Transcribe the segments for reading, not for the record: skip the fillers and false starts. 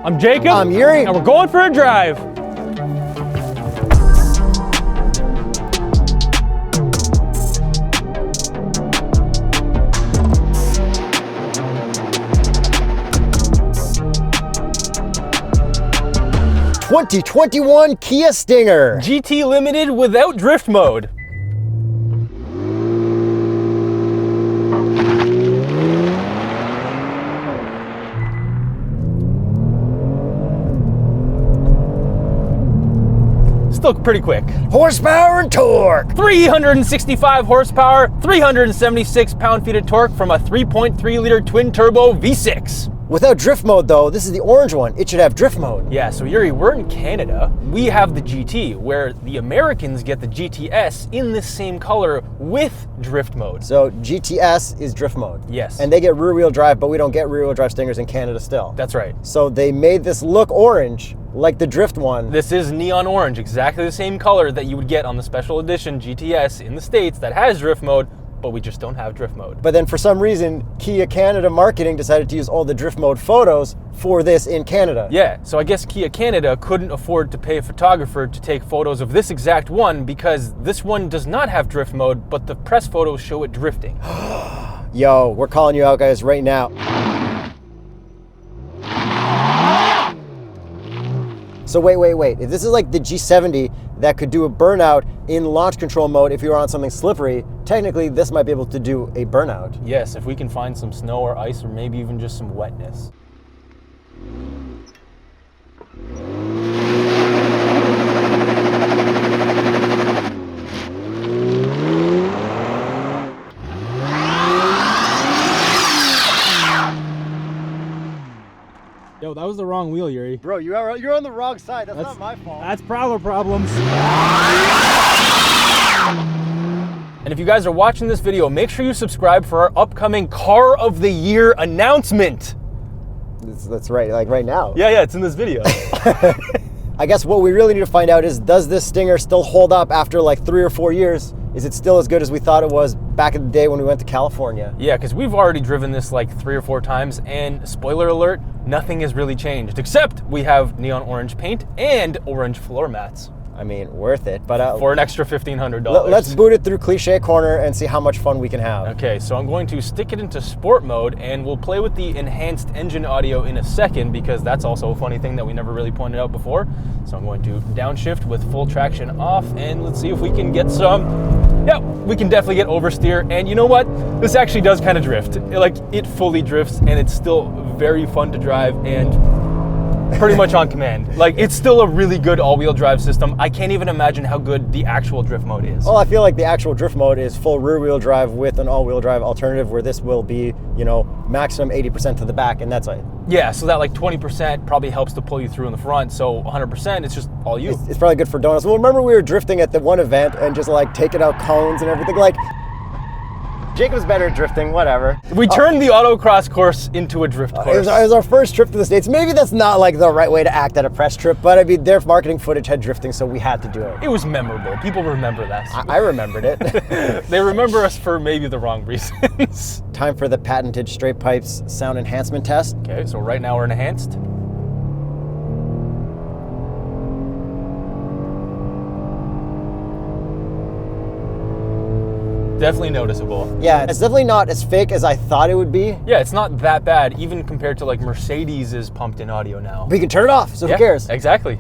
I'm Jacob. I'm Yuri. And we're going for a drive. '21 Kia Stinger. GT Limited without drift mode. Still pretty quick. Horsepower and torque. 365 horsepower, 376 pound-feet of torque from a 3.3-liter twin-turbo V6. Without drift mode though, this is the orange one. It should have drift mode. Yeah, so Yuri, we're in Canada. We have the GT, where the Americans get the GTS in this same color with drift mode. So GTS is drift mode. Yes. And they get rear-wheel drive, but we don't get rear-wheel drive Stingers in Canada still. That's right. So they made this look orange, like the drift one. This is neon orange, exactly the same color that you would get on the special edition GTS in the States that has drift mode, but we just don't have drift mode. But then for some reason, Kia Canada marketing decided to use all the drift mode photos for this in Canada. Yeah, so I guess Kia Canada couldn't afford to pay a photographer to take photos of this exact one because this one does not have drift mode, but the press photos show it drifting. Yo, we're calling you out guys right now. So wait. If this is like the G70 that could do a burnout in launch control mode if you were on something slippery, technically this might be able to do a burnout. Yes, if we can find some snow or ice or maybe even just some wetness. Yo, that was the wrong wheel, Yuri. Bro, you're on the wrong side. That's not my fault. That's Prowler problems. And if you guys are watching this video, make sure you subscribe for our upcoming Car of the Year announcement. That's right, like right now. Yeah, it's in this video. I guess what we really need to find out is, does this Stinger still hold up after like 3 or 4 years? Is it still as good as we thought it was back in the day when we went to California? Yeah, because we've already driven this like 3 or 4 times, and spoiler alert, nothing has really changed, except we have neon orange paint and orange floor mats. I mean, worth it, but for an extra $1,500. Let's boot it through Cliche Corner and see how much fun we can have. Okay, so I'm going to stick it into sport mode, and we'll play with the enhanced engine audio in a second, because that's also a funny thing that we never really pointed out before. So I'm going to downshift with full traction off, and let's see if we can get some. Yeah, we can definitely get oversteer, and you know what? This actually does kind of drift. Like, it fully drifts, and it's still very fun to drive, and pretty much on command. Like, it's still a really good all-wheel drive system. I can't even imagine how good the actual drift mode is. Well, I feel like the actual drift mode is full rear-wheel drive with an all-wheel drive alternative, where this will be, you know, maximum 80% to the back, and that's it. Yeah, so that like 20% probably helps to pull you through in the front, so 100% it's just all you. It's probably good for donuts. Well, remember we were drifting at the one event and just like taking out cones and everything? Like, Jacob's better at drifting, whatever. We turned the autocross course into a drift course. It was our first trip to the States. Maybe that's not like the right way to act at a press trip, but I mean, their marketing footage had drifting, so we had to do it. It was memorable. People remember that. I remembered it. They remember us for maybe the wrong reasons. Time for the patented TheStraightPipes sound enhancement test. Okay, so right now we're enhanced. Definitely noticeable. Yeah, it's definitely not as fake as I thought it would be. Yeah, it's not that bad, even compared to like Mercedes' pumped-in audio now. But you can turn it off, so who cares? Exactly.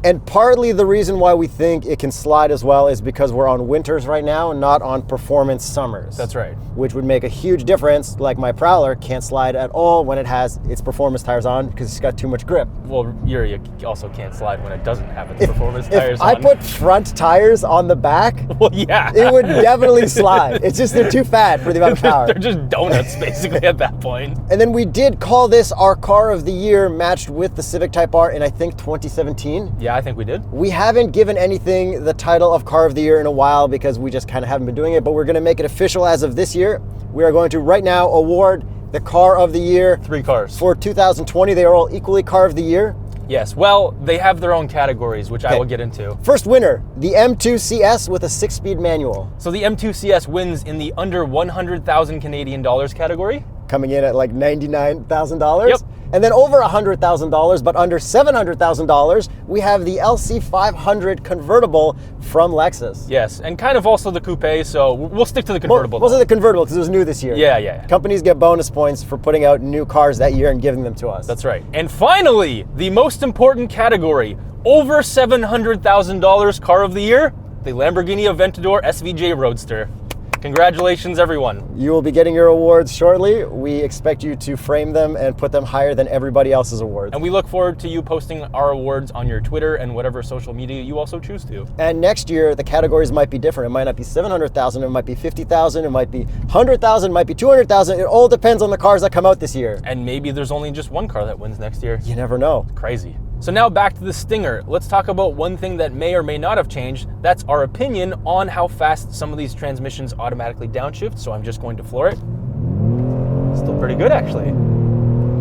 And partly the reason why we think it can slide as well is because we're on winters right now and not on performance summers. That's right. Which would make a huge difference. Like my Prowler can't slide at all when it has its performance tires on because it's got too much grip. Well, Yuri also can't slide when it doesn't have its performance tires on. If I put front tires on the back, well, yeah, it would definitely slide. It's just they're too fat for the amount of power. They're just donuts, basically, at that point. And then we did call this our Car of the Year, matched with the Civic Type R in, I think, 2017. Yeah, I think we did. We haven't given anything the title of Car of the Year in a while because we just kind of haven't been doing it, but we're going to make it official as of this year. We are going to, right now, award the Car of the Year. 3 cars. For 2020. They are all equally Car of the Year. Yes, well, they have their own categories, which I will get into. First winner, the M2 CS with a 6-speed manual. So the M2 CS wins in the under 100,000 Canadian dollars category. coming in at like $99,000. Yep. And then over $100,000, but under $700,000, we have the LC500 convertible from Lexus. Yes, and kind of also the coupe, so we'll stick to the convertible. Most of the convertible because it was new this year. Yeah. Companies get bonus points for putting out new cars that year and giving them to us. That's right. And finally, the most important category, over $700,000 car of the year, the Lamborghini Aventador SVJ Roadster. Congratulations, everyone. You will be getting your awards shortly. We expect you to frame them and put them higher than everybody else's awards. And we look forward to you posting our awards on your Twitter and whatever social media you also choose to. And next year, the categories might be different. It might not be 700,000, it might be 50,000, it might be 100,000, it might be 200,000. It all depends on the cars that come out this year. And maybe there's only just one car that wins next year. You never know. Crazy. So now back to the Stinger. Let's talk about one thing that may or may not have changed. That's our opinion on how fast some of these transmissions automatically downshift. So I'm just going to floor it. Still pretty good, actually.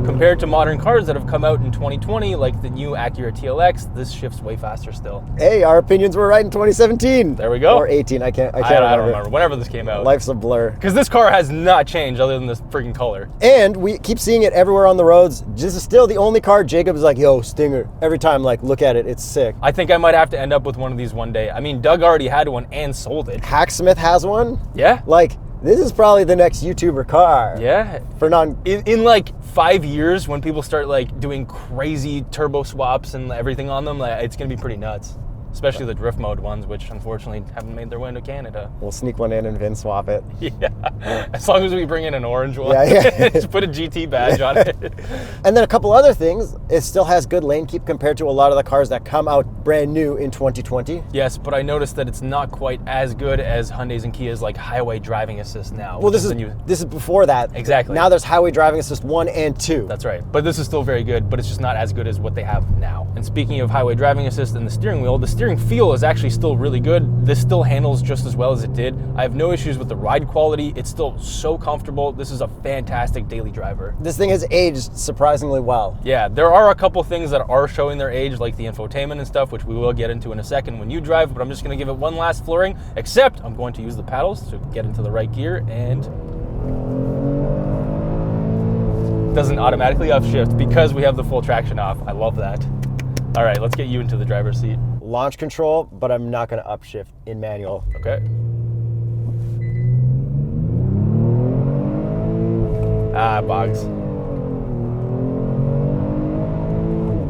Compared to modern cars that have come out in 2020, like the new Acura TLX, this shifts way faster still. Hey, our opinions were right in 2017. There we go. Or 18, I don't remember. Whenever this came out. Life's a blur. Because this car has not changed other than this freaking color. And we keep seeing it everywhere on the roads. This is still the only car Jacob is like, yo, Stinger. Every time, like, look at it, it's sick. I think I might have to end up with one of these one day. I mean, Doug already had one and sold it. Hacksmith has one. Yeah. Like, this is probably the next YouTuber car. Yeah. For in like 5 years, when people start like doing crazy turbo swaps and everything on them, like, it's gonna be pretty nuts. Especially the drift mode ones, which unfortunately haven't made their way into Canada. We'll sneak one in and VIN swap it. Yeah, as long as we bring in an orange one. Yeah. Just put a GT badge on it. And then a couple other things. It still has good lane keep compared to a lot of the cars that come out brand new in 2020. Yes, but I noticed that it's not quite as good as Hyundai's and Kia's like highway driving assist now. Well, this is before that. Exactly. Now there's highway driving assist 1 and 2. That's right. But this is still very good, but it's just not as good as what they have now. And speaking of highway driving assist and the steering wheel, the steering feel is actually still really good. This still handles just as well as it did. I have no issues with the ride quality. It's still so comfortable. This is a fantastic daily driver. This thing has aged surprisingly well. Yeah, there are a couple things that are showing their age, like the infotainment and stuff, which we will get into in a second when you drive, but I'm just going to give it one last flooring, except I'm going to use the paddles to get into the right gear, and it doesn't automatically upshift because we have the full traction off. I love that. All right, let's get you into the driver's seat. Launch control, but I'm not going to upshift in manual. Okay. Bogs.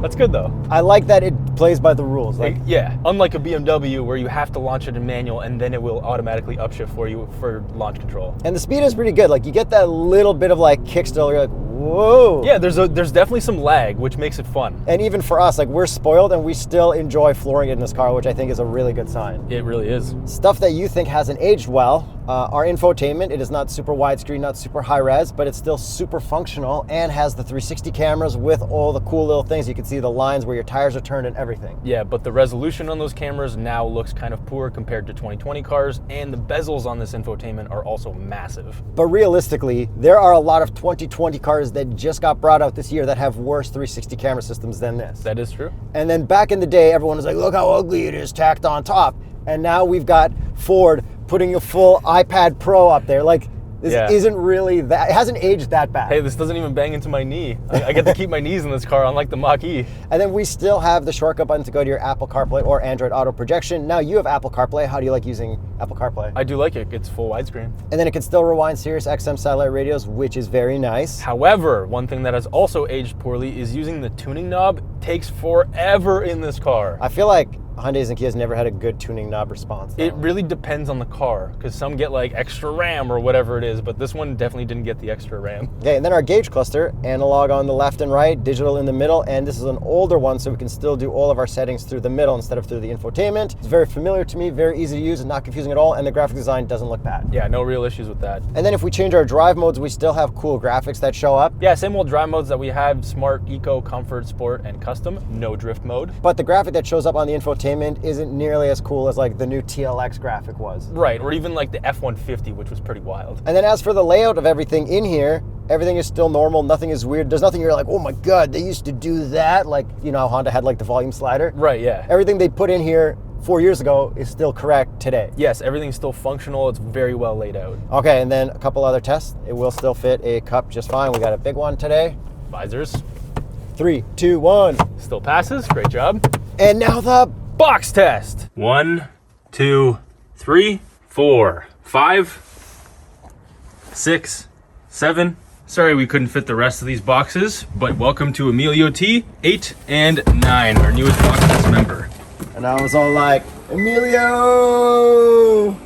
That's good though. I like that it plays by the rules. Like, yeah, unlike a BMW where you have to launch it in manual and then it will automatically upshift for you for launch control. And the speed is pretty good. Like, you get that little bit of like kick still. You're like, whoa. Yeah, there's definitely some lag, which makes it fun. And even for us, like, we're spoiled and we still enjoy flooring it in this car, which I think is a really good sign. It really is. Stuff that you think hasn't aged well, our infotainment. It is not super widescreen, not super high res, but it's still super functional and has the 360 cameras with all the cool little things. You can see the lines where your tires are turned and everything. Yeah, but the resolution on those cameras now looks kind of poor compared to 2020 cars, and the bezels on this infotainment are also massive. But realistically, there are a lot of 2020 cars that just got brought out this year that have worse 360 camera systems than this. That is true. And then back in the day, everyone was like, look how ugly it is tacked on top. And now we've got Ford putting a full iPad Pro up there. Like, this isn't really that, it hasn't aged that bad. Hey, this doesn't even bang into my knee. I get to keep my knees in this car, unlike the Mach-E. And then we still have the shortcut button to go to your Apple CarPlay or Android Auto Projection. Now you have Apple CarPlay. How do you like using Apple CarPlay? I do like it. It's full widescreen. And then it can still rewind Sirius XM satellite radios, which is very nice. However, one thing that has also aged poorly is using the tuning knob. It takes forever in this car. I feel like Hyundais and Kias never had a good tuning knob response, though. It really depends on the car, because some get like extra RAM or whatever it is, but this one definitely didn't get the extra RAM. Okay, and then our gauge cluster, analog on the left and right, digital in the middle, and this is an older one, so we can still do all of our settings through the middle instead of through the infotainment. It's very familiar to me, very easy to use, and not confusing at all, and the graphic design doesn't look bad. Yeah, no real issues with that. And then if we change our drive modes, we still have cool graphics that show up. Yeah, same old drive modes that we have: Smart, Eco, Comfort, Sport, and Custom. No drift mode. But the graphic that shows up on the infotainment isn't nearly as cool as like the new TLX graphic was. Right, or even like the F-150, which was pretty wild. And then as for the layout of everything in here, everything is still normal, nothing is weird. There's nothing you're like, oh my God, they used to do that. Like, you know how Honda had like the volume slider? Right, yeah. Everything they put in here 4 years ago is still correct today. Yes, everything's still functional. It's very well laid out. Okay, and then a couple other tests. It will still fit a cup just fine. We got a big one today. Visors. 3, 2, 1. Still passes. Great job. And now the Box test. 1, 2, 3, 4, 5, 6, 7. Sorry we couldn't fit the rest of these boxes, but welcome to Emilio T, 8 and 9, our newest box test member. And I was all like, Emilio!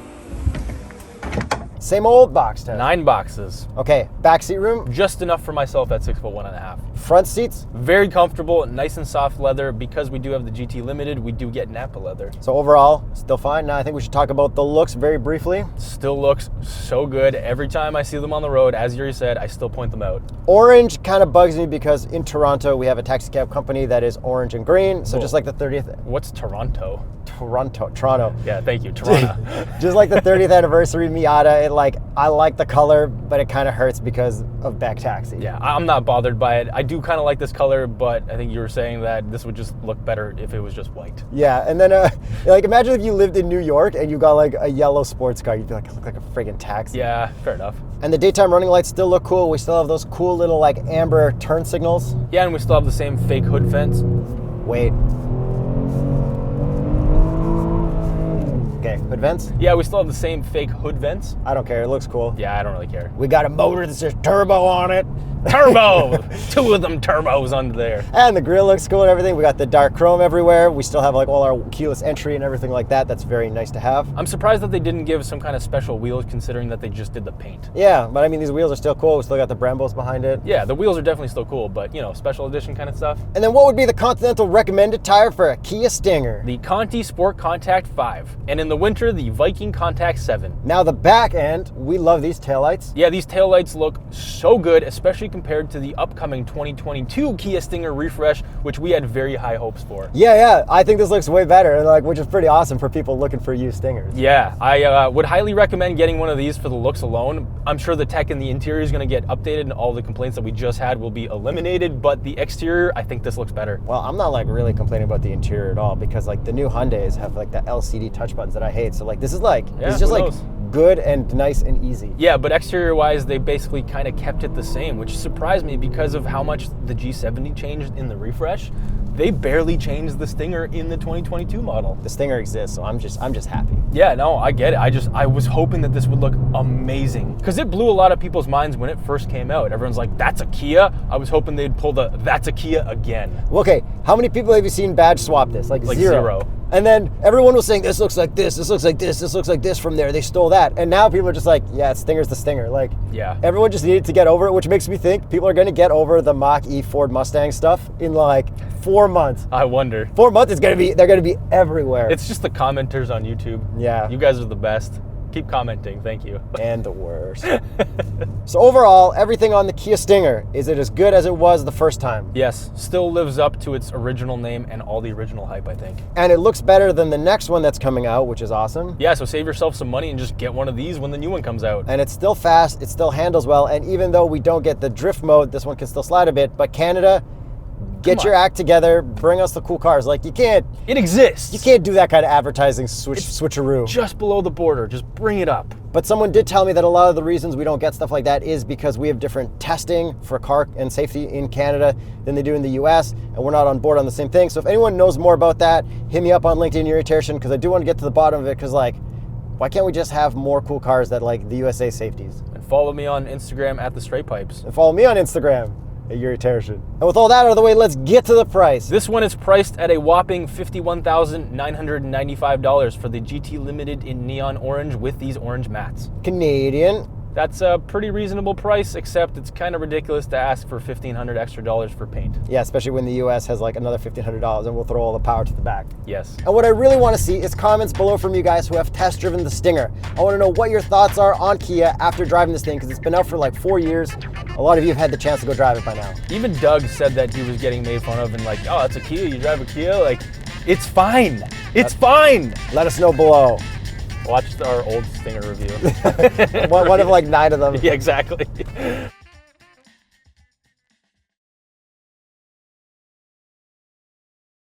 Same old box test. 9 boxes. Okay, backseat room. Just enough for myself at 6'1.5". Front seats. Very comfortable, nice and soft leather. Because we do have the GT Limited, we do get Napa leather. So overall, still fine. Now I think we should talk about the looks very briefly. Still looks so good. Every time I see them on the road, as Yuri said, I still point them out. Orange kind of bugs me because in Toronto, we have a taxi cab company that is orange and green. So just like the 30th... What's Toronto? Toronto. Yeah, thank you, Toronto. Just like the 30th anniversary Miata, I like the color, but it kind of hurts because of back taxi. Yeah, I'm not bothered by it. I do kind of like this color, but I think you were saying that this would just look better if it was just white. Yeah, and then like imagine if you lived in New York and you got like a yellow sports car, you'd be like, I look like a friggin' taxi. Yeah, fair enough. And the daytime running lights still look cool. We still have those cool little like amber turn signals. Yeah, and we still have the same fake hood vents. Wait. Okay, hood vents? Yeah, we still have the same fake hood vents. I don't care, it looks cool. Yeah, I don't really care. We got a motor that says turbo on it. Turbo! 2 of them turbos under there. And the grill looks cool and everything. We got the dark chrome everywhere. We still have like all our keyless entry and everything like that. That's very nice to have. I'm surprised that they didn't give some kind of special wheels considering that they just did the paint. Yeah, but I mean, these wheels are still cool. We still got the Brembos behind it. Yeah, the wheels are definitely still cool, but you know, special edition kind of stuff. And then what would be the Continental recommended tire for a Kia Stinger? The Conti Sport Contact 5. And in the winter, the Viking Contact 7. Now the back end, we love these taillights. Yeah, these taillights look so good, especially compared to the upcoming 2022 Kia Stinger refresh, which we had very high hopes for. Yeah, I think this looks way better, like, which is pretty awesome for people looking for used Stingers. Yeah, I would highly recommend getting one of these for the looks alone. I'm sure the tech in the interior is going to get updated and all the complaints that we just had will be eliminated, but the exterior, I think this looks better. Well, I'm not like really complaining about the interior at all because like the new Hyundais have like the LCD touch buttons that I hate. So like this is like, it's just like good and nice and easy. Yeah, but exterior wise, they basically kind of kept it the same, which surprised me because of how much the G70 changed in the refresh. They barely changed the Stinger in the 2022 model. The Stinger exists, so I'm just happy. Yeah, no, I get it. I was hoping that this would look amazing because it blew a lot of people's minds when it first came out. Everyone's like, that's a Kia. I was hoping they'd pull the that's a Kia again. Okay, how many people have you seen badge swap this? Like zero. And then everyone was saying, this looks like this looks like this looks like this from there. They stole that. And now people are just like, yeah, Stinger's the Stinger. Like, yeah, everyone just needed to get over it, which makes me think people are going to get over the Mach-E Ford Mustang stuff in like 4 months. I wonder. 4 months, they're going to be everywhere. It's just the commenters on YouTube. Yeah. You guys are the best. Keep commenting, thank you. And the worst. So overall, everything on the Kia Stinger, is it as good as it was the first time? Yes, still lives up to its original name and all the original hype, I think. And it looks better than the next one that's coming out, which is awesome. Yeah, so save yourself some money and just get one of these when the new one comes out. And it's still fast, it still handles well, and even though we don't get the drift mode, this one can still slide a bit, but Canada, get your act together, bring us the cool cars. Like, you can't... It exists. You can't do that kind of advertising switcheroo. Just below the border. Just bring it up. But someone did tell me that a lot of the reasons we don't get stuff like that is because we have different testing for car and safety in Canada than they do in the US, and we're not on board on the same thing. So if anyone knows more about that, hit me up on LinkedIn Yuri Tershin, because I do want to get to the bottom of it, because, like, why can't we just have more cool cars that, like, the USA safeties? And follow me on Instagram at TheStraightPipes. And follow me on Instagram. Yuri Tershin. And with all that out of the way, let's get to the price. This one is priced at a whopping $51,995 for the GT Limited in neon orange with these orange mats. Canadian. That's a pretty reasonable price, except it's kind of ridiculous to ask for $1,500 extra for paint. Yeah, especially when the US has like another $1,500 and we'll throw all the power to the back. Yes. And what I really want to see is comments below from you guys who have test driven the Stinger. I want to know what your thoughts are on Kia after driving this thing, because it's been out for like 4 years. A lot of you have had the chance to go drive it by now. Even Doug said that he was getting made fun of and like, oh, it's a Kia, you drive a Kia? Like, it's fine. It's fine. Let us know below. Watch our old Stinger review. One of like 9 of them. Yeah, exactly.